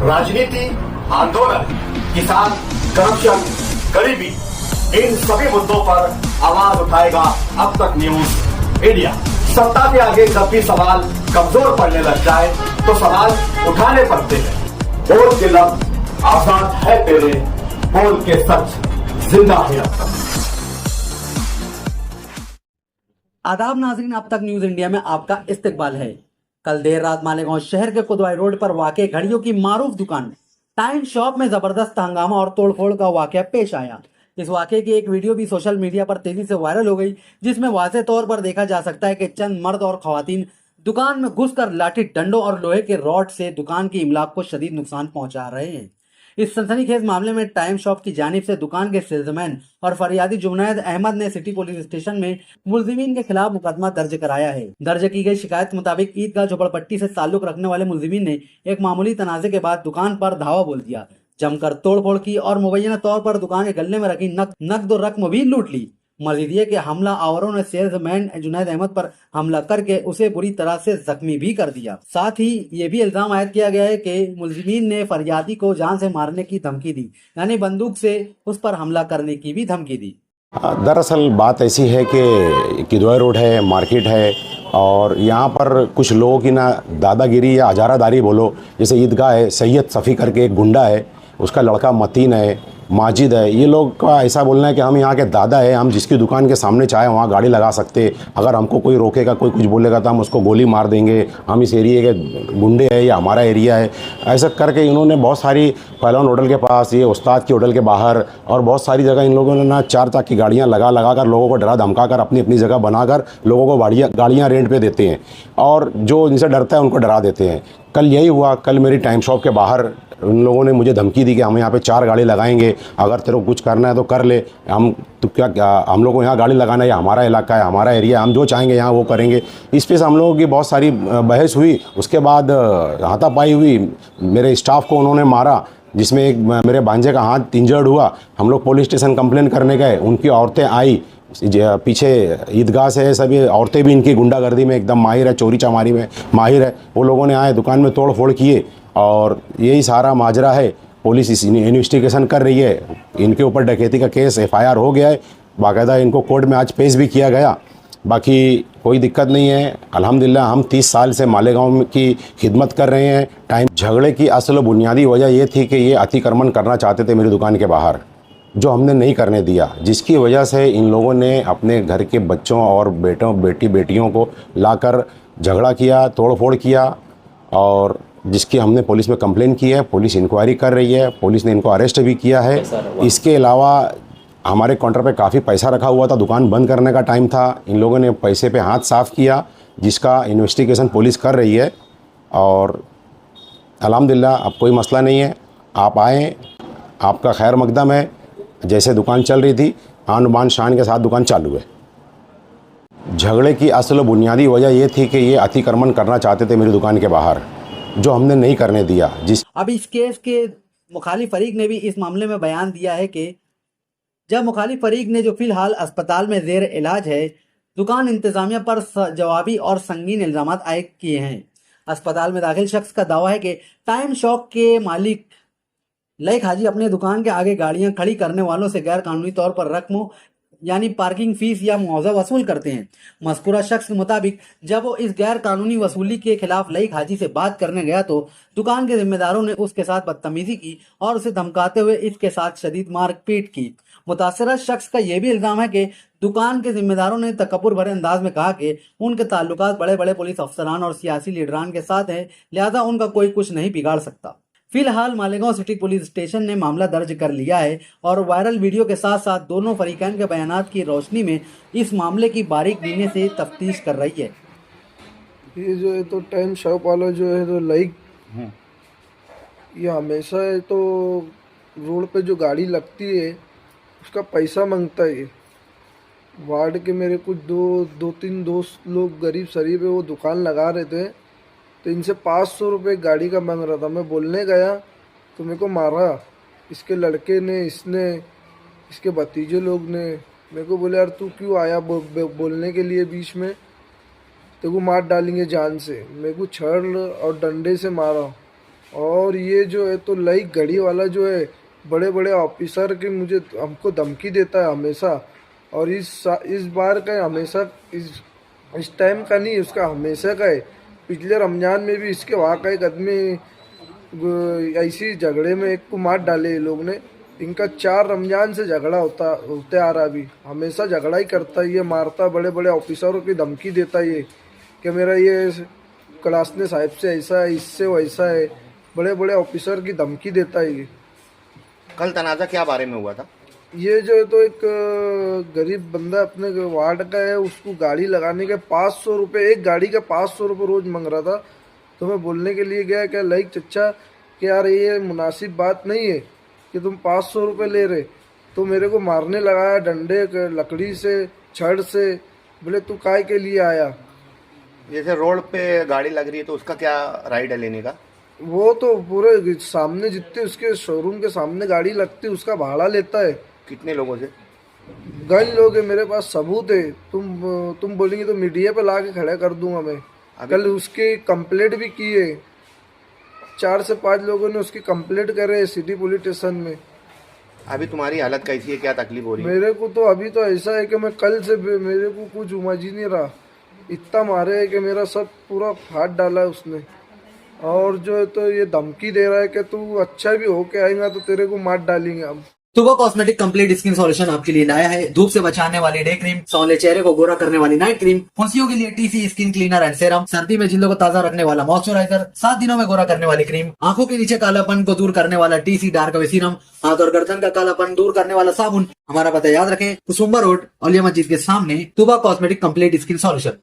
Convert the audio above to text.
राजनीति, आंदोलन, किसान, करप्शन, गरीबी, इन सभी मुद्दों पर आवाज उठाएगा अब तक न्यूज इंडिया। सत्ता के आगे जब भी सवाल कमजोर पड़ने लग जाए तो सवाल उठाने पड़ते हैं। बोल के लफ्ज आजाद है तेरे, बोल के सच जिंदा है अब तक। आदाब नाजरीन, अब तक न्यूज इंडिया में आपका इस्तकबाल है। कल देर रात मालेगांव शहर के कुदवाई रोड पर वाक़ घड़ियों की मारूफ दुकान में टाइम शॉप में जबरदस्त हंगामा और तोड़फोड़ का वाकया पेश आया। इस वाकये की एक वीडियो भी सोशल मीडिया पर तेजी से वायरल हो गई, जिसमें वाज़ेह तौर पर देखा जा सकता है कि चंद मर्द और खवातीन दुकान में घुसकर लाठी डंडों और लोहे के रॉड से दुकान की इमलाक को शदीद नुकसान पहुंचा रहे हैं। इस सनसनीखेज मामले में टाइम शॉप की जानिब से दुकान के सेल्समैन और फरियादी जुनैद अहमद ने सिटी पुलिस स्टेशन में मुलजिमीन के खिलाफ मुकदमा दर्ज कराया है। दर्ज की गई शिकायत मुताबिक ईदगाह झोपड़पट्टी से ताल्लुक रखने वाले मुलजिमीन ने एक मामूली तनाजे के बाद दुकान पर धावा बोल दिया, जमकर तोड़फोड़ की और मुबैना तौर पर दुकान के गले में रखी नकद और रकम भी लूट ली। मजीद ये कि हमला आवरों ने सेल्समैन जुनैद अहमद पर हमला करके उसे बुरी तरह से जख्मी भी कर दिया। साथ ही ये भी इल्जाम आयद किया गया है कि मुलजिमीन ने फरियादी को जान से मारने की धमकी दी, यानी बंदूक से उस पर हमला करने की भी धमकी दी। दरअसल बात ऐसी है कि किदवाई रोड है, मार्केट है और यहाँ पर कुछ लोगों की ना दादागिरी या हजारादारी बोलो, जैसे ईदगाह है, सैयद सफ़ी करके एक गुंडा है, उसका लड़का मतीन है, माजिद है, ये लोग का ऐसा बोलना है कि हम यहाँ के दादा है, हम जिसकी दुकान के सामने चाहे वहाँ गाड़ी लगा सकते, अगर हमको कोई रोकेगा, कोई कुछ बोलेगा तो हम उसको गोली मार देंगे, हम इस एरिया के गुंडे हैं, या हमारा एरिया है। ऐसा करके इन्होंने बहुत सारी पहलवान होटल के पास, ये उस्ताद की होटल के बाहर और बहुत सारी जगह इन लोगों ने ना 4 चाक की गाड़ियाँ लगा कर लोगों को डरा धमका कर अपनी अपनी जगह बनाकर लोगों को गाड़ियाँ रेंट पर देते हैं और जो इनसे डरता है उनको डरा देते हैं। कल यही हुआ, कल मेरी टाइम शॉप के बाहर उन लोगों ने मुझे धमकी दी कि हम यहाँ पे 4 गाड़ी लगाएंगे, अगर तेरे को कुछ करना है तो कर ले, हम तो क्या हम लोग को यहाँ गाड़ी लगाना है, हमारा इलाका है, हमारा एरिया, हम जो चाहेंगे यहाँ वो करेंगे। इस पे हम लोगों की बहुत सारी बहस हुई। उसके बाद हाथापाई हुई, मेरे स्टाफ को उन्होंने मारा, जिसमें एक मेरे भांजे का हाथ इंजर्ड हुआ। हम लोग पुलिस स्टेशन कंप्लेन करने गए, उनकी औरतें आई, पीछे ईदगाह से है, सभी औरतें भी इनकी गुंडागर्दी में एकदम माहिर है, चोरी चमारी में माहिर है। वो लोगों ने आए, दुकान में तोड़ फोड़ किए और यही सारा माजरा है। पुलिस इस इन्वेस्टिगेशन कर रही है, इनके ऊपर डकैती का केस FIR हो गया है, बाकायदा इनको कोर्ट में आज पेश भी किया गया। बाकी कोई दिक्कत नहीं है, अल्हम्दुलिल्लाह। हम 30 साल से मालेगांव की खिदमत कर रहे हैं। टाइम झगड़े की असल बुनियादी वजह ये थी कि ये अतिक्रमण करना चाहते थे मेरी दुकान के बाहर, जो हमने नहीं करने दिया, जिसकी वजह से इन लोगों ने अपने घर के बच्चों और बेटियों को लाकर झगड़ा किया, तोड़फोड़ किया और जिसकी हमने पुलिस में कंप्लेन की है। पुलिस इंक्वायरी कर रही है, पुलिस ने इनको अरेस्ट भी किया है। इसके अलावा हमारे काउंटर पे काफ़ी पैसा रखा हुआ था, दुकान बंद करने का टाइम था, इन लोगों ने पैसे पे हाथ साफ़ किया, जिसका इन्वेस्टिगेशन पुलिस कर रही है और अल्हम्दुलिल्लाह अब कोई मसला नहीं है। आप आएँ, आपका खैर मकदम है। जैसे दुकान चल रही थी, आन बान शान के साथ दुकान चालू है। झगड़े की असल बुनियादी वजह ये थी कि ये अतिक्रमण करना चाहते थे मेरी दुकान के बाहर, जो हमने नहीं करने दिया। अब इस केस के मुखालिफ फरीक ने भी इस मामले में बयान दिया है कि जब मुखालिफ फरीक ने जो फिलहाल अस्पताल में जेर इलाज है, दुकान इंतजामिया पर जवाबी और संगीन इल्जाम आयद किए हैं। अस्पताल में दाखिल शख्स का दावा है कि टाइम शॉप के मालिक लईक हाजी अपने दुकान के आगे गाड़ियां खड़ी करने वालों से गैर कानूनी तौर पर रकम यानी पार्किंग फीस या मुआवजा वसूल करते हैं। मज़कूरा शख्स के मुताबिक जब वो इस गैर कानूनी वसूली के खिलाफ लईक हाजी से बात करने गया तो दुकान के जिम्मेदारों ने उसके साथ बदतमीजी की और उसे धमकाते हुए इसके साथ शदीद मारपीट की। मुतासरा शख्स का यह भी इल्जाम है कि दुकान के जिम्मेदारों ने तकब्बुर भरे अंदाज में कहा कि उनके ताल्लुकात बड़े बड़े पुलिस अफसरान और सियासी लीडरान के साथ हैं, लिहाजा उनका कोई कुछ नहीं बिगाड़ सकता। फिलहाल मालेगांव सिटी पुलिस स्टेशन ने मामला दर्ज कर लिया है और वायरल वीडियो के साथ साथ दोनों फरीकैन के बयानात की रोशनी में इस मामले की बारीक बीने से तफ्तीश कर रही है। ये जो है तो टाइम शॉप वाला जो है तो लाइक ये हमेशा है तो रोड पे जो गाड़ी लगती है उसका पैसा मांगता है। वार्ड के मेरे कुछ दो तीन दोस्त लोग गरीब शरीफ है, वो दुकान लगा रहे थे तो इनसे 500 रुपये गाड़ी का मांग रहा था। मैं बोलने गया तो मेरे को मारा इसके लड़के ने, इसने, इसके भतीजे लोग ने। मेरे को बोले यार तू क्यों आया बोलने के लिए बीच में, तेरे को मार डालेंगे जान से। मेरे को छड़ और डंडे से मारा और ये जो है तो लाइक घड़ी वाला जो है बड़े बड़े ऑफिसर के मुझे हमको धमकी देता है हमेशा। और इस बार का हमेशा इस टाइम का नहीं, उसका हमेशा का है। पिछले रमजान में भी इसके वहाँ का एक आदमी ऐसी झगड़े में एक को मार डाले ये लोग ने। इनका 4 रमजान से झगड़ा होते आ रहा। अभी हमेशा झगड़ा ही करता है, ये मारता, बड़े बड़े ऑफिसरों की धमकी देता है ये कि मेरा ये क्लासने साहिब से ऐसा है, इससे वैसा है, बड़े बड़े ऑफिसर की धमकी देता है ये। कल तनाज़ा क्या बारे में हुआ था? ये जो है तो एक गरीब बंदा अपने वार्ड का है, उसको गाड़ी लगाने के 500 रुपये, एक गाड़ी का 500 रुपये रोज मांग रहा था। तो मैं बोलने के लिए गया क्या लाइक चच्चा कि यार ये मुनासिब बात नहीं है कि तुम 500 रुपये ले रहे। तो मेरे को मारने लगाया डंडे लकड़ी से, छड़ से। बोले तू काय के लिए आया? जैसे रोड पे गाड़ी लग रही है तो उसका क्या राइट है लेने का? वो तो पूरे सामने जितने उसके शोरूम के सामने गाड़ी लगती है उसका भाड़ा लेता है। कितने लोगों से? गन लोग है, मेरे पास सबूत है। तुम बोलेंगे तो मीडिया पे ला के खड़ा कर दूंगा मैं। कल उसके कंप्लेंट भी की है, 4 से 5 लोगों ने उसकी कंप्लेंट करे सिटी पुलिस स्टेशन में। अभी तुम्हारी हालत कैसी है, क्या तकलीफ हो रही है? मेरे को तो अभी तो ऐसा है कि मैं कल से मेरे को कुछ उमझ ही नहीं रहा। इतना मारे है कि मेरा सब पूरा फाड़ डाला है उसने। और जो है तो ये धमकी दे रहा है कि तू अच्छा भी होके आएगा तो तेरे को मार डालेंगे हम। तुबा कॉस्मेटिक कंप्लीट स्किन सॉल्यूशन आपके लिए लाया है धूप से बचाने वाली डे क्रीम, सौंले चेहरे को गोरा करने वाली नाइट क्रीम, फुंसियों के लिए TC skin cleaner and serum, सर्दी में जिल्दों को ताजा रखने वाला मॉइस्चराइजर, 7 दिनों में गोरा करने वाली क्रीम, आंखों के नीचे कालापन को दूर करने वाला टीसी डार्क वे सीरम, हाथ और गर्दन का कालापन दूर करने वाला साबुन। हमारा पता याद रखें, कुसुम्बा रोड, औलिया मस्जिद के सामने, तुबा कॉस्मेटिक कंप्लीट स्किन सॉल्यूशन।